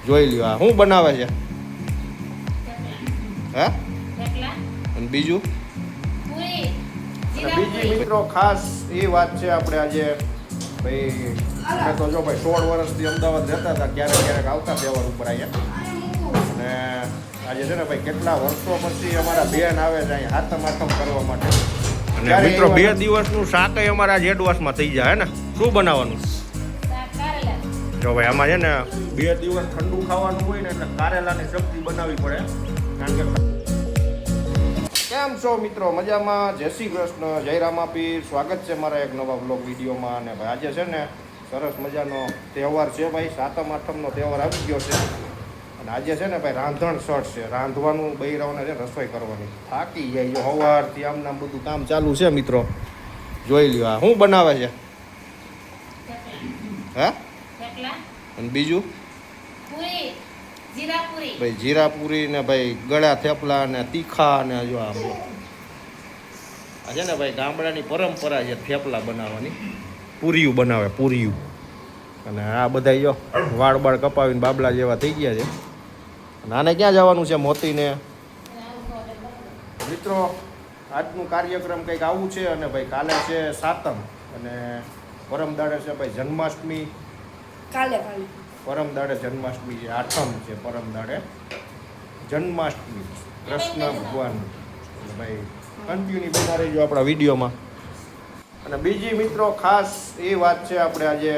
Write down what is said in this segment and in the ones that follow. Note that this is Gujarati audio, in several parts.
જોઈ લ્યો આ શું બનાવે છે હે અને બીજું બીજી મિત્રો ખાસ એ વાત છે આપણે આજે ભાઈ અમે તો જો ભાઈ 16 વર્ષથી અમદાવાદ રહેતા હતા ક્યારેક ક્યારેક આવતા તહેવાર ઉપર અહીંયા અને આજે છે ને ભાઈ કેટલા વર્ષો પછી અમારા બેન આવે છે અહીંયા હાથમ આથમ કરવા માટે અને મિત્રો 2 દિવસનું શાક અમારા જેડવાસમાં થઈ જાય હે ને શું બનાવવાનું જો ભાઈ આમાં છે ને 2 દિવસ ઠંડુ ખાવાનું હોય ને એટલે કારેલાની સબ્જી બનાવવી પડે કારણ કે કેમ છો મિત્રો મજામાં જય શ્રી કૃષ્ણ જય રામાપીર સ્વાગત છે મારા એક નવા વ્લોગ વિડીયોમાં અને ભાઈ આજે છે ને સરસ મજાનો તહેવાર છે ભાઈ સાતમ આઠમનો તહેવાર આવી ગયો છે અને આજે છે ને ભાઈ રાંધણ સટ છે રાંધવાનું બૈરાઓને છે રસોઈ કરવાની થાકી જાય જો સવારથી આમ નામ બધું કામ ચાલુ છે મિત્રો જોઈ લ્યો આ શું બનાવે છે હે અને બીજું ભાઈ જીરાપુરી ને ભાઈ ગળા થેપલા ને તીખા ને જો આ છે ને ભાઈ ગામડાની પરંપરા છે થેપલા બનાવવાની પૂરીયું બનાવે પૂરીયું અને આ બધા જો વાળ બાળ કપાવીને બાબલા જેવા થઈ ગયા છે અને આને ક્યાં જવાનું છે મોતીને મિત્રો આજનું કાર્યક્રમ કંઈક આવું છે અને ભાઈ કાલે છે સાતમ અને પરમ દાડે છે ભાઈ જન્માષ્ટમી પરમ દાડે જન્માષ્ટમી છે આઠમ છે પરમ દાડે જન્માષ્ટમી કૃષ્ણ ભગવાન ભાઈ કન્ટિન્યુ બના રહીજો આપણા વિડીયોમાં અને બીજી મિત્રો ખાસ એ વાત છે આપણે આજે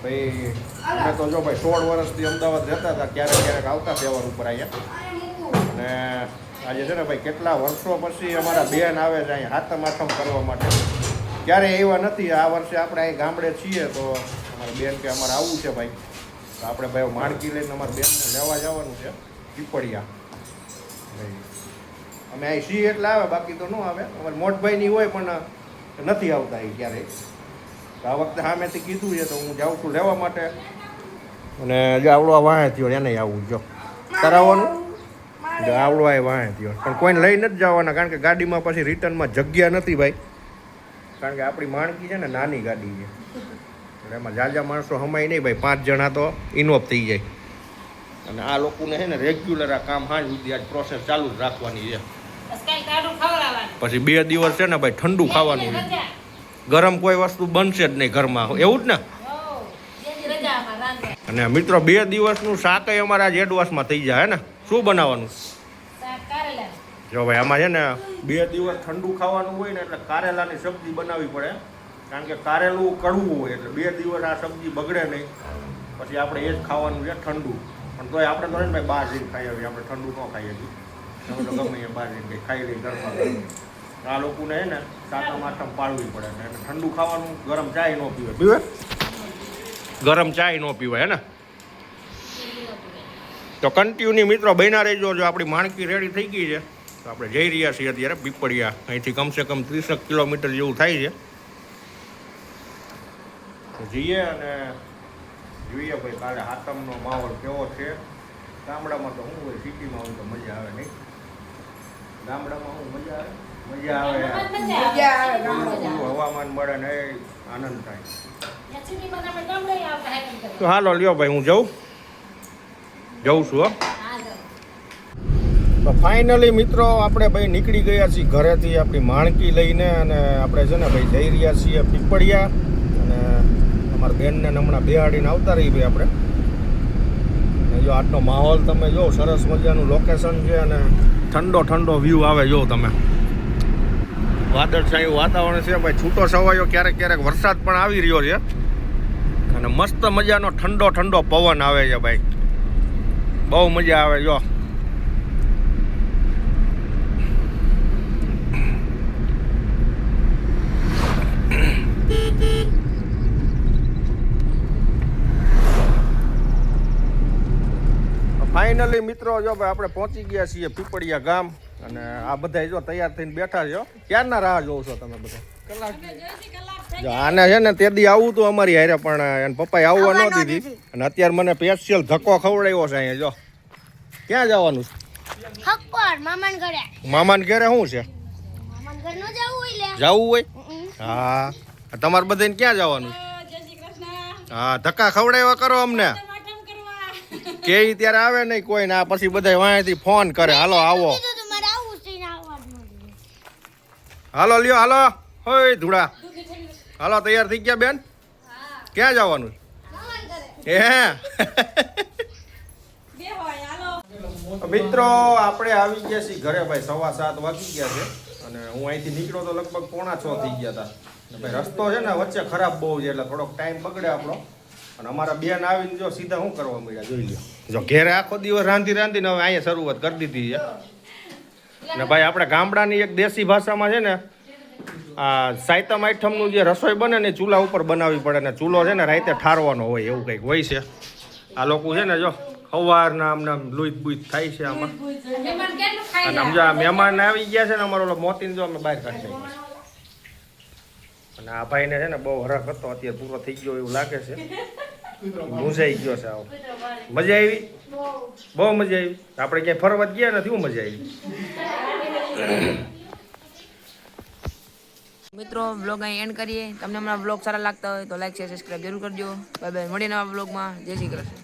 ભાઈ અમે તો જો ભાઈ 16 વર્ષથી અમદાવાદ રહેતા હતા ક્યારેક ક્યારેક આવતા તહેવાર ઉપર અહીંયા અને આજે છે ને ભાઈ કેટલા વર્ષો પછી અમારા બેન આવે છે અહીંયા હાથમ આથમ કરવા માટે ક્યારેય એવા નથી આ વર્ષે આપણે અહીં ગામડે છીએ તો અમારા બેન કે અમારે આવવું છે ભાઈ તો આપણે ભાઈ માણકી લઈને અમારા બેનને લેવા જવાનું છે પીપળિયા ભાઈ અમે અહીં સી એટલે આવે બાકી તો ન આવે અમારે મોટભાઈની હોય પણ નથી આવતા એ ક્યારેય તો આ વખતે સામેથી કીધું છે તો હું જાઉં છું લેવા માટે અને જો આવડો આ વાહે થયો એને આવવું જો કરાવવાનું જો આવડો આ વાહે થયો પણ કોઈને લઈ નથી જવાના કારણ કે ગાડીમાં પછી રિટર્નમાં જગ્યા નથી ભાઈ કારણ કે આપણી માણકી છે ને નાની ગાડી છે એટલે એમાં જાજા માણસો હમાય નહીં ભાઈ 5 જણા તો ઇનોપ થઈ જાય અને આ લોકોને છે ને રેગ્યુલર આ કામ હાજ સુધી આજ પ્રોસેસ ચાલુ જ રાખવાની છે પછી 2 દિવસ છે ને ભાઈ ઠંડુ ખાવાનું છે ગરમ કોઈ વસ્તુ બનશે જ નહીં ઘરમાં એવું જ ને અને મિત્રો 2 દિવસનું શાક અમારા જેડવાસમાં થઈ જાય હે ને શું બનાવવાનું જો ભાઈ આમાં છે ને 2 દિવસ ઠંડુ ખાવાનું હોય ને એટલે કારેલાની સબ્જી બનાવવી પડે કારણ કે કારેલું કડવું હોય એટલે 2 દિવસ આ સબ્જી બગડે નહીં પછી આપણે એ જ ખાવાનું છે ઠંડુ પણ તોય આપણે તો ને ભાઈ બહાર જઈને ખાઈ આવીએ આપણે ઠંડુ ન ખાઈએ છીએ અમે તો ગમે એ બહાર જઈને કંઈ ખાઈ લઈએ ઘરમાં આ લોકોને હે ને સાતમ આઠમ પાળવી પડે ને ઠંડુ ખાવાનું ગરમ ચાય ન પીવે ગરમ ચાય ન પીવાય હે ને તો કન્ટિન્યુ મિત્રો બન્યા રહેજો જો આપણી માણકી રેડી થઈ ગઈ છે તો આપણે જઈ રહ્યા છીએ અત્યારે પીપળિયા અહીંથી કમસે કમ 30 કિલોમીટર જેવું થાય છે તો જઈએ અને જોઈએ ભાઈ કાલે હાથમનો માહોલ કેવો છે ગામડામાં તો શું હોય સિટીમાં હોય તો મજા આવે નહીં ગામડામાં શું મજા આવે હવામાન મળે ને આનંદ થાય તો હાલો લ્યો ભાઈ હું જઉં છું હો તો ફાઇનલી મિત્રો આપણે ભાઈ નીકળી ગયા છીએ ઘરેથી આપણી માણકી લઈને અને આપણે છે ને ભાઈ જઈ રહ્યા છીએ પીપળિયા અને અમારા બેનને હમણાં બેહાડીને આવતા રહી ભાઈ આપણે જો આજનો માહોલ તમે જો સરસ મજાનું લોકેશન છે અને ઠંડો ઠંડો વ્યૂ આવે જો તમે વાદળછાયું વાતાવરણ છે ભાઈ છૂટો છવાયો ક્યારેક ક્યારેક વરસાદ પણ આવી રહ્યો છે અને મસ્ત મજાનો ઠંડો ઠંડો પવન આવે છે ભાઈ બહુ મજા આવે જો ફાઇનલી મિત્રો જો ભાઈ આપણે પહોંચી ગયા છીએ પીપળિયા ગામ અને આ બધા જો તૈયાર થઈને બેઠા છો ક્યારના રાહ જોવો છો તમે બધા જો આને છે ને તે દી આવું તું અમારી હારે પણ એને પપ્પાએ આવવા ન દીધી અને અત્યારે મને સ્પેશિયલ ધક્કો ખવડાવ્યો છે અહીંયા જો ક્યાં જવાનું છે મામાને ઘરે શું છે જવું હોય હા તમારે બધાને ક્યાં જવાનું હા ધક્કા ખવડાવ્યા કરો અમને કે ત્યારે આવે નહીં કોઈ ના પછી બધા વાંયથી ફોન કરે હાલો આવો હાલો લ્યો હાલો હોય ધૂળા હાલો તૈયાર થઈ ગયા બેન ક્યાં જવાનું હે મિત્રો આપણે આવી ગયા છીએ ઘરે ભાઈ 7:15 વાગી ગયા છે અને હું અહીંથી નીકળ્યો તો લગભગ 5:45 થઈ ગયા હતા ભાઈ રસ્તો છે ને વચ્ચે ખરાબ બહુ છે એટલે થોડોક ટાઈમ બગડે આપણો અને અમારા બેન આવીને જો સીધા શું કરવા મળ્યા જોઈ લ્યો જો ઘેરે આખો દિવસ રાંધીને હવે અહીંયા શરૂઆત કરી દીધી છે અને ભાઈ આપણે ગામડાની એક દેશી ભાષામાં છે ને આ સાયતમ આઈટમનું જે રસોઈ બને ને ચૂલા ઉપર બનાવવી પડે ને ચૂલો છે ને રાતે ઠારવાનો હોય એવું કંઈક હોય છે આ લોકો છે ને જો સવારના આમને લુઈત બુઈત થાય છે આમાં અને સમજો આ મહેમાન આવી ગયા છે ને અમારો મોતીને જો અમે બહાર કાઢી અને આ ભાઈને છે ને બહુ હરખ હતો અત્યારે પૂરો થઈ ગયો એવું લાગે છે મૂંઝાઈ ગયો છે આવો મજા આવી બહુ મજા આવી આપણે ક્યાંય ફરવા ગયા નથી શું મજા આવી મિત્રો વ્લોગ અહીં એન્ડ કરીએ તમને અમારા વ્લોગ સારા લાગતા હોય તો લાઈક શેર સબસ્ક્રાઈબ જરૂર કરજો બાય બાય મળીએ નવા વ્લોગમાં જય શ્રી કૃષ્ણ